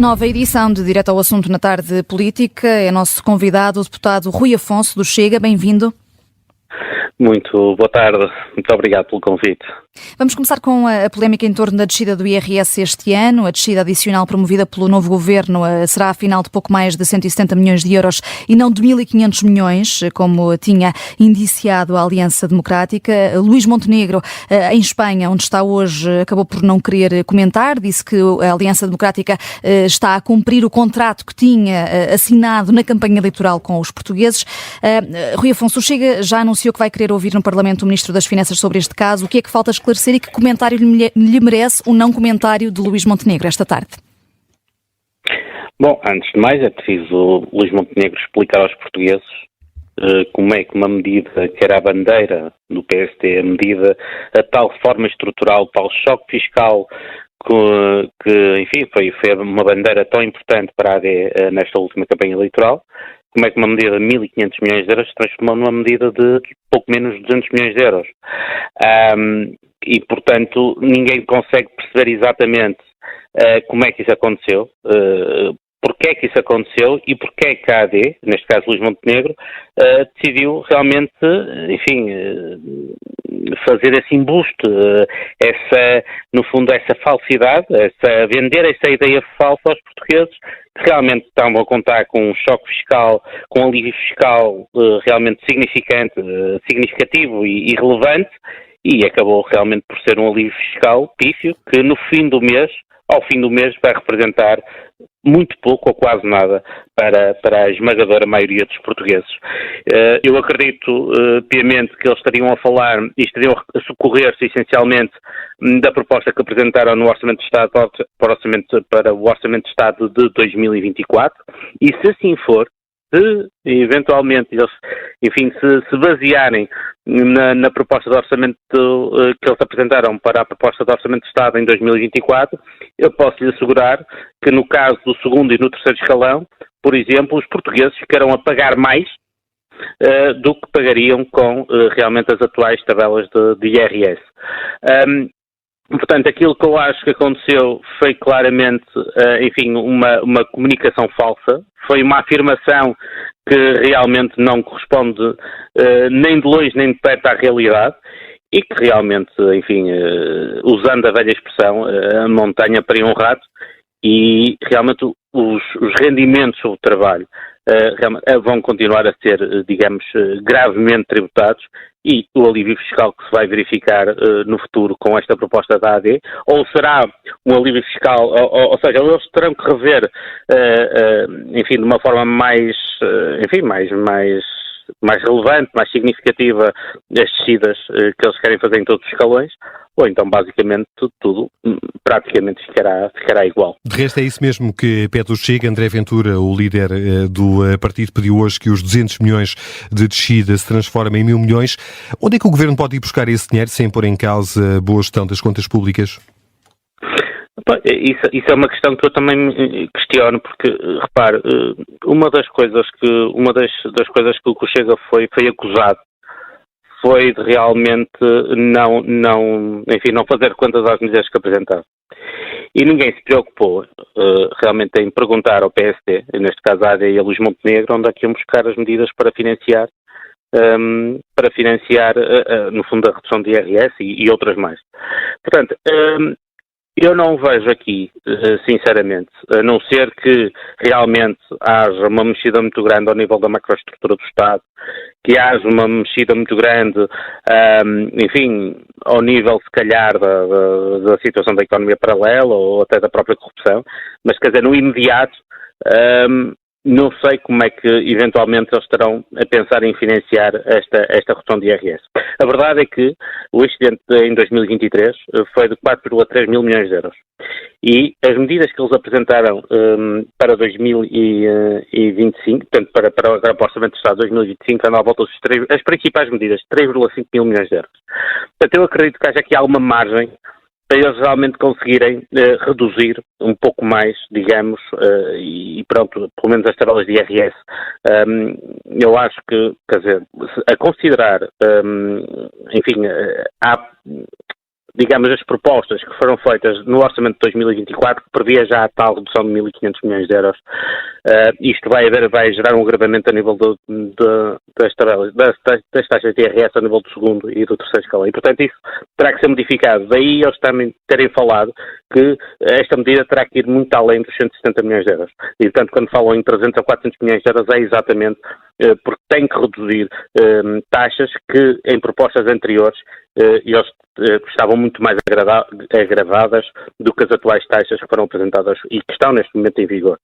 Nova edição de Direto ao Assunto na Tarde Política. É nosso convidado o deputado Rui Afonso do Chega. Bem-vindo. Muito boa tarde. Muito obrigado pelo convite. Vamos começar com a polémica em torno da descida do IRS este ano. A descida adicional promovida pelo novo governo será afinal de pouco mais de 170 milhões de euros e não de 1.500 milhões, como tinha indiciado a Aliança Democrática. Luís Montenegro, em Espanha, onde está hoje, acabou por não querer comentar. Disse que a Aliança Democrática está a cumprir o contrato que tinha assinado na campanha eleitoral com os portugueses. Rui Afonso, o Chega já anunciou que vai querer ouvir no Parlamento o Ministro das Finanças sobre este caso. O que é que falta esclarecer e que comentário lhe merece o não comentário de Luís Montenegro esta tarde? Bom, antes de mais é preciso Luís Montenegro explicar aos portugueses como é que uma medida que era a bandeira do PSD, a medida, a tal reforma estrutural, tal choque fiscal que enfim, foi uma bandeira tão importante para a AD nesta última campanha eleitoral, como é que uma medida de 1.500 milhões de euros se transformou numa medida de pouco menos de 200 milhões de euros. E, portanto, ninguém consegue perceber exatamente como é que isso aconteceu, porque é que isso aconteceu e porque é que a AD, neste caso Luís Montenegro, decidiu realmente, enfim, fazer esse embuste, no fundo, essa falsidade, vender essa ideia falsa aos portugueses, que realmente estavam a contar com um choque fiscal, com um alívio fiscal realmente significativo e relevante, e acabou realmente por ser um alívio fiscal pífio, que ao fim do mês vai representar muito pouco ou quase nada para a esmagadora maioria dos portugueses. Eu acredito piamente que eles estariam a falar e estariam a socorrer-se essencialmente da proposta que apresentaram no Orçamento de Estado para o Orçamento de Estado de 2024, e se assim for, se eventualmente eles, enfim, se basearem na proposta de orçamento que eles apresentaram para a proposta de orçamento de Estado em 2024, eu posso lhe assegurar que no caso do segundo e no terceiro escalão, por exemplo, os portugueses ficarão a pagar mais do que pagariam com realmente as atuais tabelas de IRS. Portanto, aquilo que eu acho que aconteceu foi claramente, enfim, uma comunicação falsa, foi uma afirmação que realmente não corresponde nem de longe nem de perto à realidade e que realmente, enfim, usando a velha expressão, a montanha pariu um rato, e realmente os rendimentos sobre o trabalho vão continuar a ser, digamos, gravemente tributados, e o alívio fiscal que se vai verificar no futuro com esta proposta da AD, ou será um alívio fiscal, ou seja, eles terão que rever, enfim, de uma forma mais relevante, mais significativa, as descidas que eles querem fazer em todos os escalões, ou então basicamente tudo praticamente ficará igual. De resto é isso mesmo que pede o Chega. André Ventura, o líder do partido, pediu hoje que os 200 milhões de descida se transformem em 1.000 milhões. Onde é que o Governo pode ir buscar esse dinheiro sem pôr em causa a boa gestão das contas públicas? Isso é uma questão que eu também me questiono, porque, repare, uma das coisas que o Chega foi acusado foi de realmente não fazer contas às medidas que apresentava. E ninguém se preocupou realmente em perguntar ao PSD, neste caso a AD e a Luís Montenegro, onde é que iam buscar as medidas para financiar, no fundo, a redução de IRS e outras mais. Portanto, eu não vejo aqui, sinceramente, a não ser que realmente haja uma mexida muito grande ao nível da macroestrutura do Estado, que haja uma mexida muito grande, enfim, ao nível, se calhar, da situação da economia paralela ou até da própria corrupção, mas, quer dizer, no imediato, não sei como é que, eventualmente, eles estarão a pensar em financiar esta redução de IRS. A verdade é que o excedente em 2023 foi de 4,3 mil milhões de euros. E as medidas que eles apresentaram para 2025, portanto, para o Orçamento de Estado de 2025, andam à volta as principais medidas, 3,5 mil milhões de euros. Portanto, eu acredito que haja aqui alguma margem para eles realmente conseguirem reduzir um pouco mais, digamos, e pronto, pelo menos as tabelas de IRS. Eu acho que, quer dizer, a considerar, enfim, digamos, as propostas que foram feitas no orçamento de 2024, que previa já a tal redução de 1.500 milhões de euros, isto vai gerar um agravamento a nível das taxas de IRS a nível do segundo e do terceiro escalão. E, portanto, isso terá que ser modificado. Daí eles também terem falado que esta medida terá que ir muito além dos 170 milhões de euros. E, portanto, quando falam em 300 a 400 milhões de euros, é exatamente porque tem que reduzir taxas que, em propostas anteriores, eles estavam muito mais agravadas do que as atuais taxas que foram apresentadas e que estão neste momento em vigor.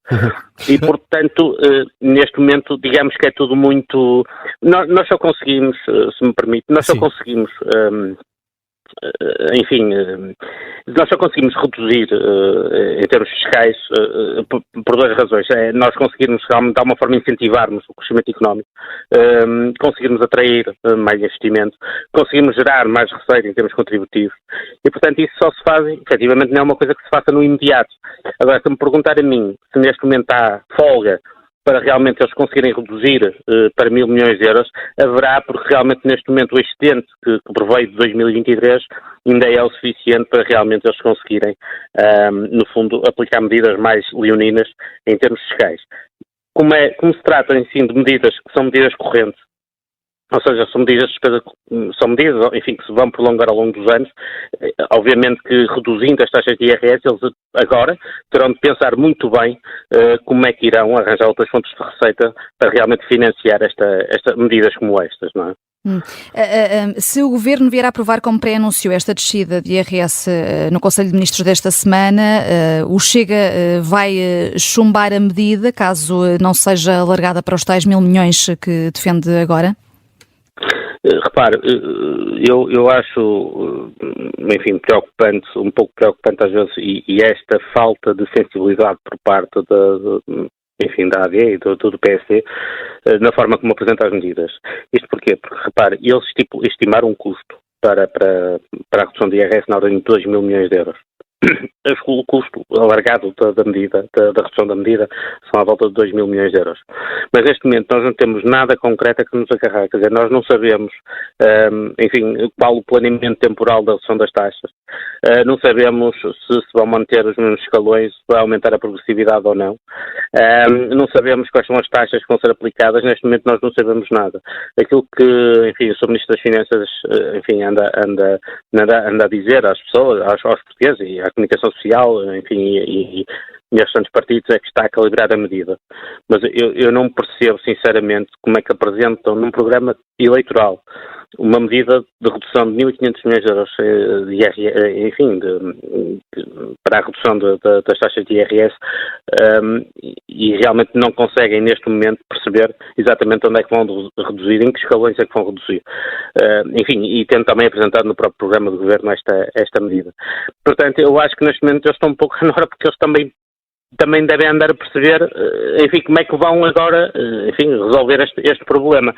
E, portanto, neste momento, digamos que é tudo muito... Nós só conseguimos, se me permite, nós só conseguimos... nós só conseguimos reduzir em termos fiscais por duas razões. Nós conseguirmos realmente, de alguma forma, incentivarmos o crescimento económico, conseguirmos atrair mais investimento, conseguirmos gerar mais receita em termos contributivos e, portanto, isso só se faz, efetivamente, não é uma coisa que se faça no imediato. Agora, se me perguntar a mim se neste momento há folga para realmente eles conseguirem reduzir para 1.000 milhões de euros, haverá, porque realmente neste momento o excedente que preveio de 2023 ainda é o suficiente para realmente eles conseguirem, no fundo, aplicar medidas mais leoninas em termos fiscais. Como se trata, enfim, de medidas que são medidas correntes, ou seja, são medidas, enfim, que se vão prolongar ao longo dos anos. Obviamente que reduzindo as taxas de IRS, eles agora terão de pensar muito bem como é que irão arranjar outras fontes de receita para realmente financiar medidas como estas, não é? Se o Governo vier a aprovar, como pré-anunciou, esta descida de IRS no Conselho de Ministros desta semana, o Chega vai chumbar a medida, caso não seja alargada para os tais 1.000 milhões que defende agora? Repare, eu acho, enfim, preocupante, um pouco preocupante às vezes, e esta falta de sensibilidade por parte da AD e do PSD, na forma como apresenta as medidas. Isto porquê? Porque, repare, eles estimaram um custo para a redução de IRS na ordem de 2.000 milhões de euros. O custo alargado da medida, da redução da medida, são à volta de 2.000 milhões de euros. Mas neste momento nós não temos nada concreto que nos agarrar, quer dizer, nós não sabemos, enfim, qual o planeamento temporal da redução das taxas, não sabemos se vão manter os mesmos escalões, se vai aumentar a progressividade ou não, não sabemos quais são as taxas que vão ser aplicadas, neste momento nós não sabemos nada. Aquilo que, enfim, o Sr. Ministro das Finanças, enfim, anda a dizer às pessoas, aos portugueses e à comunicação social, enfim, e aos restantes partidos, é que está a calibrar a medida. Mas eu não percebo, sinceramente, como é que apresentam num programa eleitoral uma medida de redução de 1.500 milhões de euros para a redução das taxas de IRS, e realmente não conseguem neste momento perceber exatamente onde é que vão reduzir, em que escalões é que vão reduzir. Enfim, e tendo também apresentado no próprio programa de governo esta medida. Portanto, eu acho que neste momento eles estão um pouco na hora, porque eles também devem andar a perceber, enfim, como é que vão agora, enfim, resolver este problema.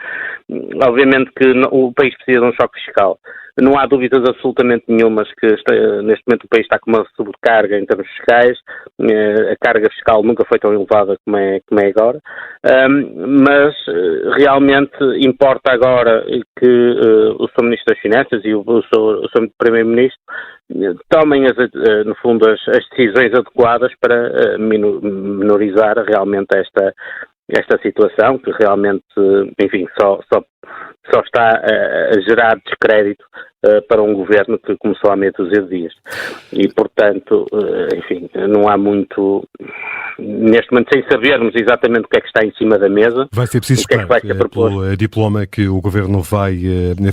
Obviamente que o país precisa de um choque fiscal. Não há dúvidas absolutamente nenhumas que neste momento o país está com uma sobrecarga em termos fiscais. A carga fiscal nunca foi tão elevada como é agora. Mas realmente importa agora que o Sr. Ministro das Finanças e o Sr. Primeiro-Ministro tomem, no fundo, as decisões adequadas para minorizar realmente esta situação, que realmente, enfim, só está a gerar descrédito para um governo que começou há meia dúzia de dias. E, portanto, enfim, não há muito... Neste momento, sem sabermos exatamente o que é que está em cima da mesa, vai ser preciso esperar pelo diploma que o Governo vai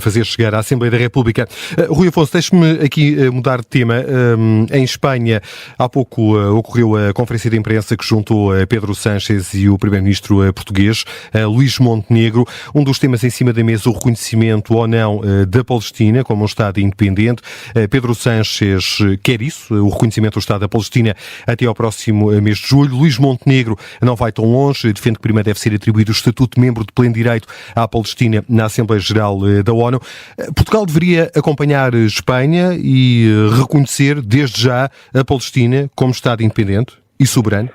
fazer chegar à Assembleia da República. Rui Afonso, deixe-me aqui mudar de tema. Em Espanha, há pouco ocorreu a conferência de imprensa que juntou Pedro Sánchez e o Primeiro-Ministro português, Luís Montenegro. Um dos temas em cima da mesa, o reconhecimento ou não da Palestina como um Estado independente. Pedro Sánchez quer isso, o reconhecimento do Estado da Palestina até ao próximo mês de julho. Luís Montenegro não vai tão longe, defende que primeiro deve ser atribuído o estatuto de membro de pleno direito à Palestina na Assembleia Geral da ONU. Portugal deveria acompanhar Espanha e reconhecer desde já a Palestina como Estado independente e soberano?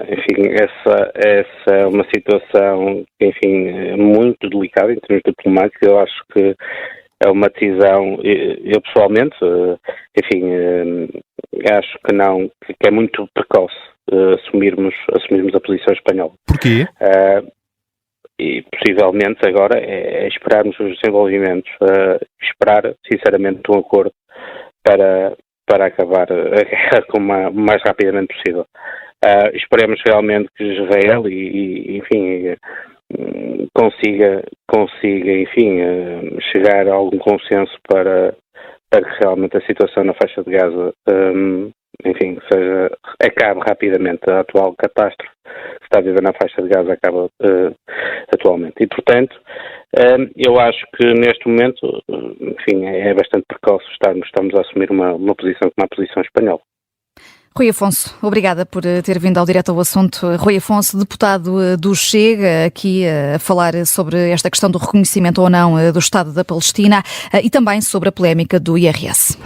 Enfim, essa é uma situação, enfim, muito delicada em termos diplomáticos. Eu acho que é uma decisão, eu pessoalmente, enfim, acho que não, que é muito precoce assumirmos a posição espanhola. Porquê? E possivelmente agora é esperarmos os desenvolvimentos, esperar sinceramente um acordo para acabar a guerra o mais rapidamente possível. Esperemos realmente que Israel enfim, consiga, enfim, chegar a algum consenso para que realmente a situação na faixa de Gaza, enfim, acabe rapidamente. A atual catástrofe que se está a viver na faixa de Gaza acaba atualmente. E, portanto, eu acho que neste momento, enfim, é bastante precoce estamos a assumir uma posição como a posição espanhola. Rui Afonso, obrigada por ter vindo ao Direto ao Assunto. Rui Afonso, deputado do Chega, aqui a falar sobre esta questão do reconhecimento ou não do Estado da Palestina e também sobre a polémica do IRS.